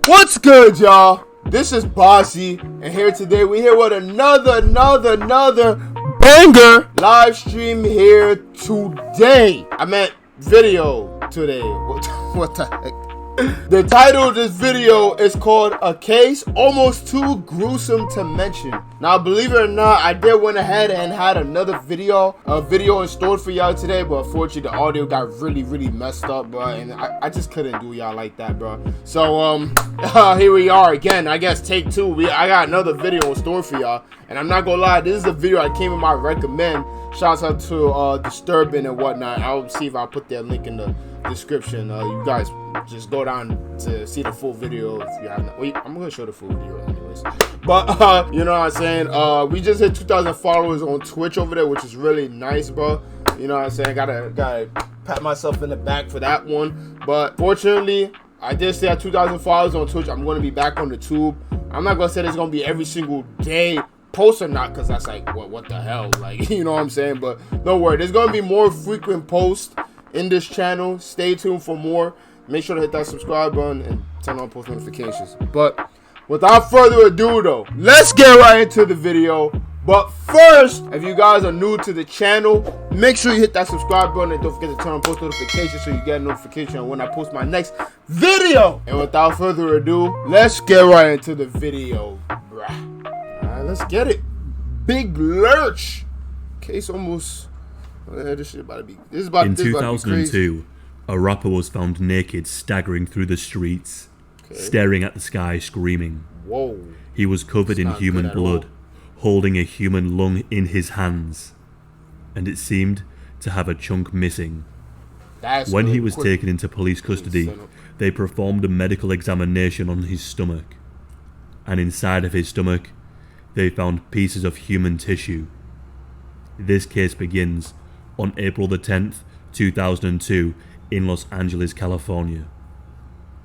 What's good, y'all? This is Bossy, and here today we here with another banger live stream here today. I meant video today. What the heck? The title of this video is called A Case Almost Too Gruesome to Mention. Now, believe it or not, I did went ahead and had another video in store for y'all today, but unfortunately the audio got really messed up, bro, and I just couldn't do y'all like that, bro. So here we are again. I guess take two. I got another video in store for y'all, and I'm not gonna lie, this is the video I came in my recommend. Shouts out to Disturbing and whatnot. I'll see if I'll put that link in the description. You guys just go down to see the full video if you haven't. Wait, I'm gonna show the full video anyways. But you know what I'm saying? We just hit 2,000 followers on Twitch over there, which is really nice, bro. You know what I'm saying? Gotta pat myself in the back for that one. But fortunately, I did stay at 2,000 followers on Twitch. I'm gonna be back on the tube. I'm not gonna say it's gonna be every single day post or not, because that's like what the hell, like, you know what I'm saying? But don't worry, there's gonna be more frequent posts in this channel. Stay tuned for more. Make sure to hit that subscribe button and turn on post notifications. But without further ado though, let's get right into the video. But first, if you guys are new to the channel, make sure you hit that subscribe button and don't forget to turn on post notifications so you get a notification when I post my next video. And without further ado, let's get right into the video, bruh. Let's get it. Big Lurch. Case almost. This shit about to be. In 2002, a rapper was found naked, staggering through the streets, staring at the sky, screaming. Whoa. He was covered in human blood, holding a human lung in his hands, and it seemed to have a chunk missing. When he was taken into police custody, they performed a medical examination on his stomach, and inside of his stomach, they found pieces of human tissue. This case begins on April the 10th, 2002 in Los Angeles, California.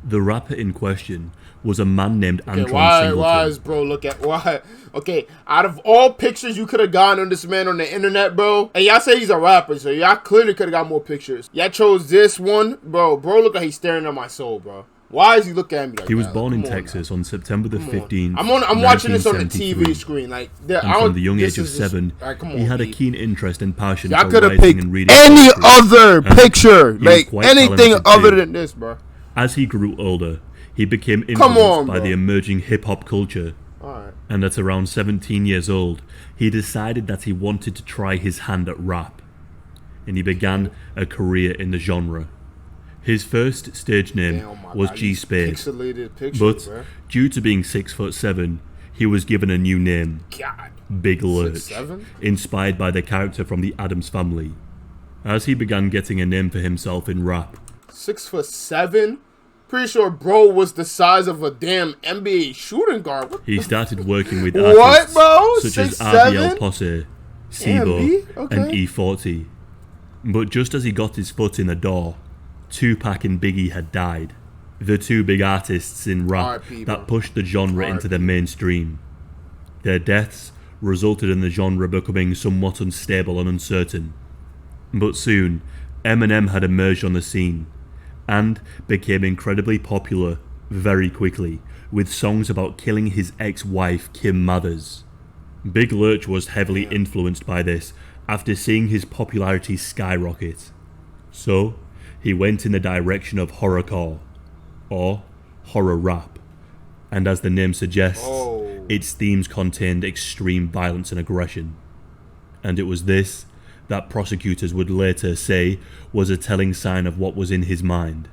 The rapper in question was a man named Antron Singleton. Why is bro look at why? Okay, out of all pictures you could have gotten on this man on the internet, bro, and y'all say he's a rapper, so y'all clearly could have got more pictures. Y'all chose this one, bro. Look like he's staring at my soul, bro. Why is he looking at me like that? He was born in Texas on September the 15th. I'm watching this on the TV screen. Like, and from the young age of 7, he had a keen interest and passion for writing and reading. Any other picture, like anything other than this, bro. As he grew older, he became influenced by the emerging hip-hop culture. And at around 17 years old, he decided that he wanted to try his hand at rap. And he began a career in the genre. His first stage name was G Spade, but due to being 6'7", he was given a new name, Big Lurch, inspired by the character from the Addams Family. As he began getting a name for himself in rap. 6'7"? Pretty sure bro was the size of a damn NBA shooting guard. He started working with artists such as RBL Posse, Sibo, and E40. But just as he got his foot in the door, Tupac and Biggie had died, the two big artists in rap that pushed the genre into the mainstream. Their deaths resulted in the genre becoming somewhat unstable and uncertain. But soon, Eminem had emerged on the scene, and became incredibly popular very quickly, with songs about killing his ex-wife Kim Mathers. Big Lurch was heavily influenced by this after seeing his popularity skyrocket. So, he went in the direction of horrorcore, or horror rap, and as the name suggests, its themes contained extreme violence and aggression. And it was this that prosecutors would later say was a telling sign of what was in his mind.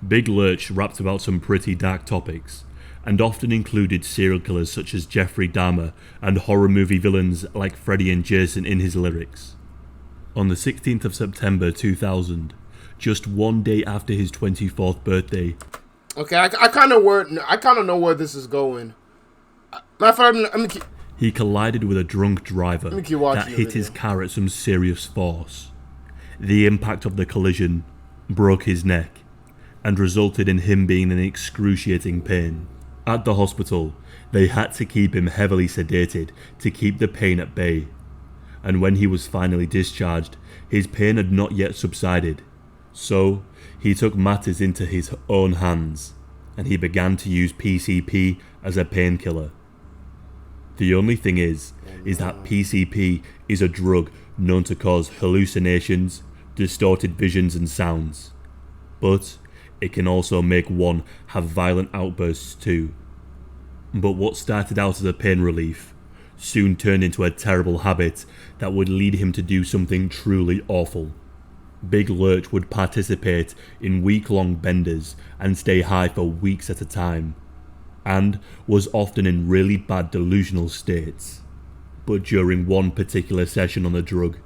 Big Lurch rapped about some pretty dark topics, and often included serial killers such as Jeffrey Dahmer and horror movie villains like Freddy and Jason in his lyrics. On the 16th of September 2000, just one day after his 24th birthday. Okay, I kind of know where this is going. He collided with a drunk driver that hit his car at some serious force. The impact of the collision broke his neck and resulted in him being in excruciating pain. At the hospital, they had to keep him heavily sedated to keep the pain at bay. And when he was finally discharged, his pain had not yet subsided. So, he took matters into his own hands and he began to use PCP as a painkiller. The only thing is that PCP is a drug known to cause hallucinations, distorted visions and sounds, but it can also make one have violent outbursts too. But what started out as a pain relief soon turned into a terrible habit that would lead him to do something truly awful. Big Lurch would participate in week-long benders and stay high for weeks at a time, and was often in really bad delusional states. But during one particular session on the drug,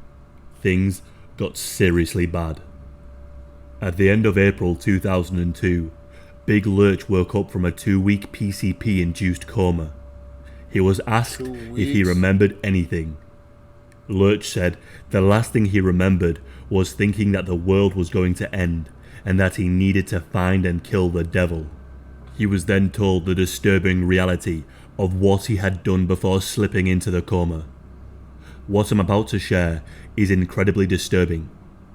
things got seriously bad. At the end of April 2002, Big Lurch woke up from a 2-week PCP-induced coma. He was asked if he remembered anything. Lurch said the last thing he remembered was thinking that the world was going to end and that he needed to find and kill the devil. He was then told the disturbing reality of what he had done before slipping into the coma. What I'm about to share is incredibly disturbing,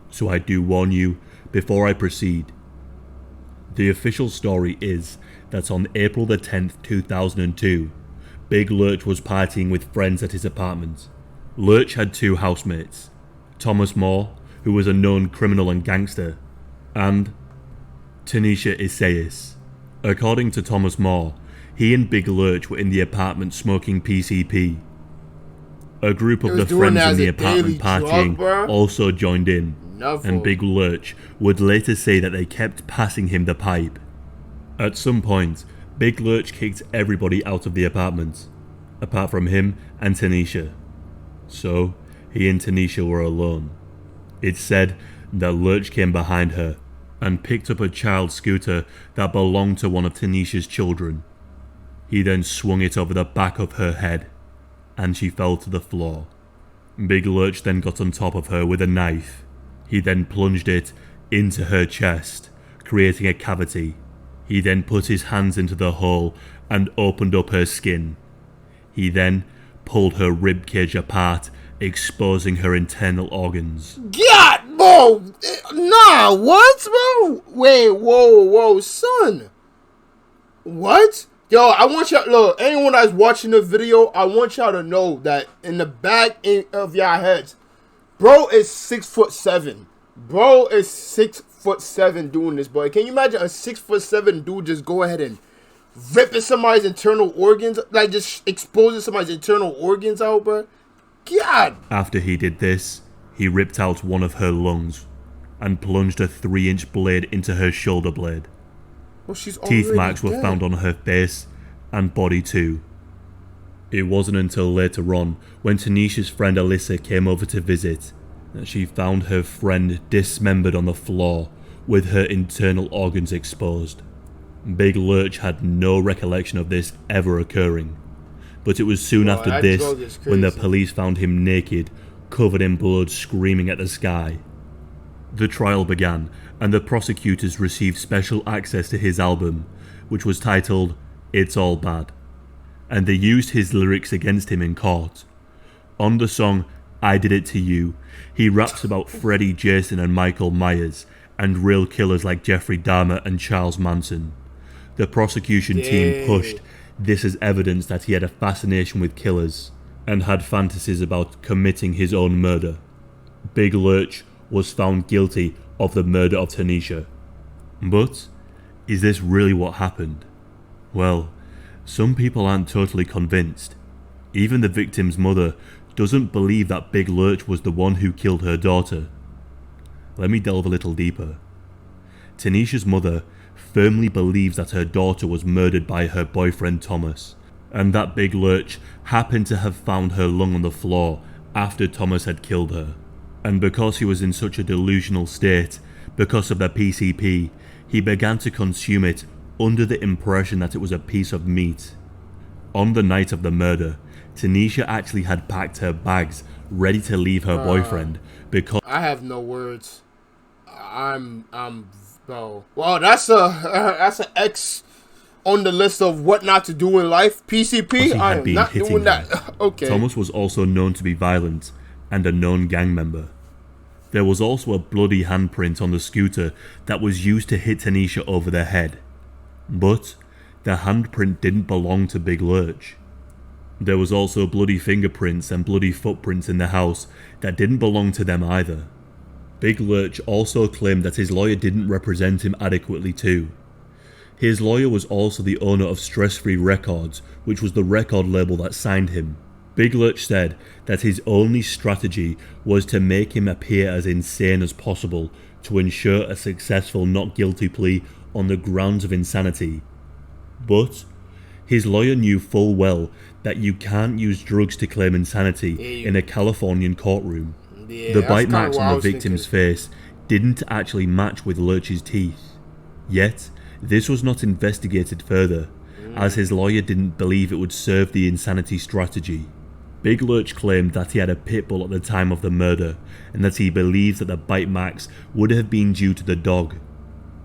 so I do warn you before I proceed. The official story is that on April the 10th, 2002, Big Lurch was partying with friends at his apartment. Lurch had 2 housemates, Thomas Moore, who was a known criminal and gangster, and Tanisha Isaias. According to Thomas Moore, he and Big Lurch were in the apartment smoking PCP. A group of the friends in the apartment partying also joined in, and Big Lurch would later say that they kept passing him the pipe. At some point, Big Lurch kicked everybody out of the apartment, apart from him and Tanisha. So, he and Tanisha were alone. It's said that Lurch came behind her and picked up a child scooter that belonged to one of Tanisha's children. He then swung it over the back of her head, and she fell to the floor. Big Lurch then got on top of her with a knife. He then plunged it into her chest, creating a cavity. He then put his hands into the hole and opened up her skin. He then pulled her rib cage apart, exposing her internal organs. God, bro! Nah, what, bro? Wait, whoa, son. What? Yo, I want y'all, look, anyone that's watching the video, I want y'all to know that in the back of y'all heads, bro is 6'7". Bro is 6'7" doing this, boy. Can you imagine a 6'7" dude just go ahead and ripping somebody's internal organs, like just exposing somebody's internal organs out, bro? God. After he did this, he ripped out one of her lungs and plunged a 3-inch blade into her shoulder blade. Well, she's Teeth marks dead. were found on her face and body too. It wasn't until later on, when Tanisha's friend Alyssa came over to visit, that she found her friend dismembered on the floor with her internal organs exposed. Big Lurch had no recollection of this ever occurring, but it was soon after this when the police found him naked, covered in blood, screaming at the sky. The trial began, and the prosecutors received special access to his album, which was titled It's All Bad, and they used his lyrics against him in court. On the song I Did It To You, he raps about Freddie, Jason and Michael Myers, and real killers like Jeffrey Dahmer and Charles Manson. The prosecution team pushed this as evidence that he had a fascination with killers, and had fantasies about committing his own murder. Big Lurch was found guilty of the murder of Tanisha. But, is this really what happened? Well, some people aren't totally convinced. Even the victim's mother doesn't believe that Big Lurch was the one who killed her daughter. Let me delve a little deeper. Tanisha's mother firmly believes that her daughter was murdered by her boyfriend Thomas, and that Big Lurch happened to have found her lung on the floor after Thomas had killed her. And because he was in such a delusional state, because of the PCP, he began to consume it under the impression that it was a piece of meat. On the night of the murder, Tanisha actually had packed her bags ready to leave her boyfriend because... I have no words. Bro. Well, that's an X on the list of what not to do in life. PCP, I am not doing that. Okay. Thomas was also known to be violent and a known gang member. There was also a bloody handprint on the scooter that was used to hit Tanisha over the head. But the handprint didn't belong to Big Lurch. There was also bloody fingerprints and bloody footprints in the house that didn't belong to them either. Big Lurch also claimed that his lawyer didn't represent him adequately too. His lawyer was also the owner of Stress Free Records, which was the record label that signed him. Big Lurch said that his only strategy was to make him appear as insane as possible to ensure a successful not guilty plea on the grounds of insanity. But his lawyer knew full well that you can't use drugs to claim insanity in a Californian courtroom. The bite marks on the victim's face didn't actually match with Lurch's teeth. Yet, this was not investigated further, as his lawyer didn't believe it would serve the insanity strategy. Big Lurch claimed that he had a pit bull at the time of the murder, and that he believes that the bite marks would have been due to the dog.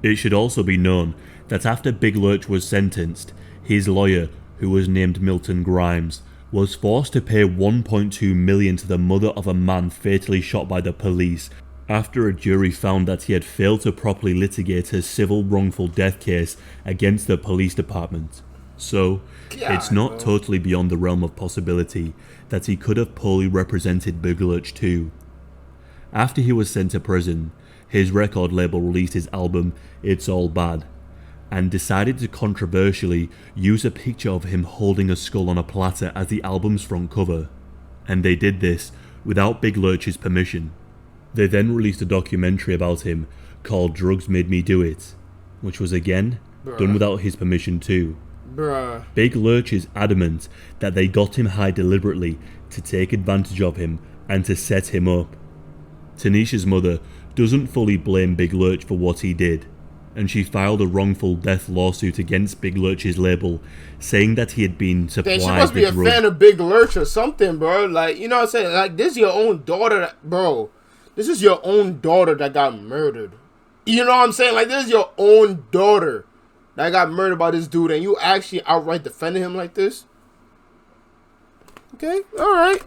It should also be known that after Big Lurch was sentenced, his lawyer, who was named Milton Grimes, was forced to pay $1.2 million to the mother of a man fatally shot by the police after a jury found that he had failed to properly litigate his civil wrongful death case against the police department. So, it's not totally beyond the realm of possibility that he could have poorly represented Big Lurch too. After he was sent to prison, his record label released his album It's All Bad, and decided to controversially use a picture of him holding a skull on a platter as the album's front cover. And they did this without Big Lurch's permission. They then released a documentary about him called Drugs Made Me Do It, which was again done without his permission too. Big Lurch is adamant that they got him high deliberately to take advantage of him and to set him up. Tanisha's mother doesn't fully blame Big Lurch for what he did, and she filed a wrongful death lawsuit against Big Lurch's label, saying that he had been supplied with drugs. She must be a fan of Big Lurch or something, bro. Like, you know what I'm saying? Like, this is your own daughter, bro. This is your own daughter that got murdered. You know what I'm saying? Like, this is your own daughter that got murdered by this dude, and you actually outright defended him like this? Okay, alright.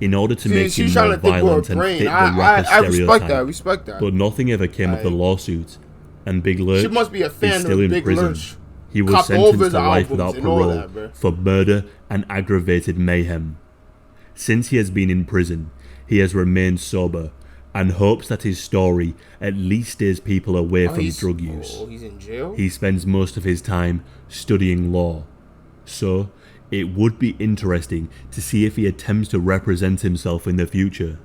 In order to make him more violent and fit the rapper stereotype. I respect that. But nothing ever came of the lawsuit, and Big Lurch is still in prison. He was sentenced to life without parole for murder and aggravated mayhem. Since he has been in prison, he has remained sober and hopes that his story at least steers people away from drug use. He's in jail? He spends most of his time studying law. So, it would be interesting to see if he attempts to represent himself in the future.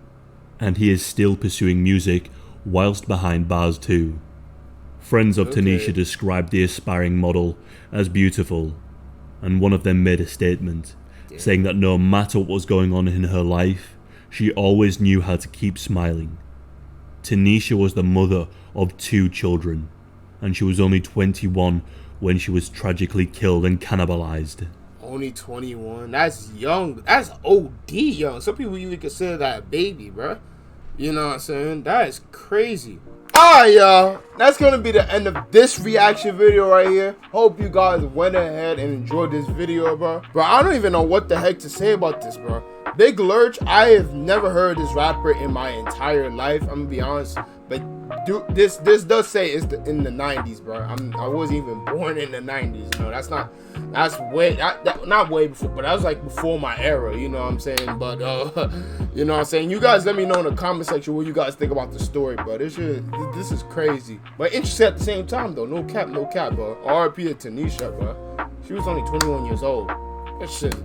And he is still pursuing music whilst behind bars too. Friends of Tanisha described the aspiring model as beautiful, and one of them made a statement, saying that no matter what was going on in her life, she always knew how to keep smiling. Tanisha was the mother of 2 children, and she was only 21 when she was tragically killed and cannibalized. Only 21? That's young. That's OD young. Some people even consider that a baby, bro. You know what I'm saying? That is crazy. Alright, y'all. That's going to be the end of this reaction video right here. Hope you guys went ahead and enjoyed this video, bro. Bro, I don't even know what the heck to say about this, bro. Big Lurch, I have never heard this rapper in my entire life. I'm going to be honest. But dude, this does say it's in the 90s, bro. I wasn't even born in the 90s. You know, that's way not way before, but that was like before my era. You know what I'm saying? But you know what I'm saying. You guys, let me know in the comment section what you guys think about the story, bro. This is crazy, but interesting at the same time though. No cap, bro. R.I.P. to Tanisha, bro. She was only 21 years old.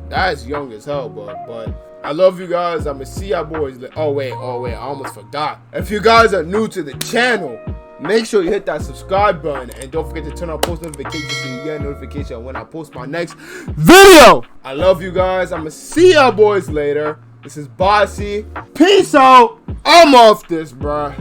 That is young as hell, bro. But I love you guys. I'm gonna see y'all boys. Oh wait, I almost forgot. If you guys are new to the channel, make sure you hit that subscribe button and don't forget to turn on post notifications so you get a notification when I post my next video. I love you guys. I'm gonna see y'all boys later. This is Bossy. Peace out. I'm off this, bruh.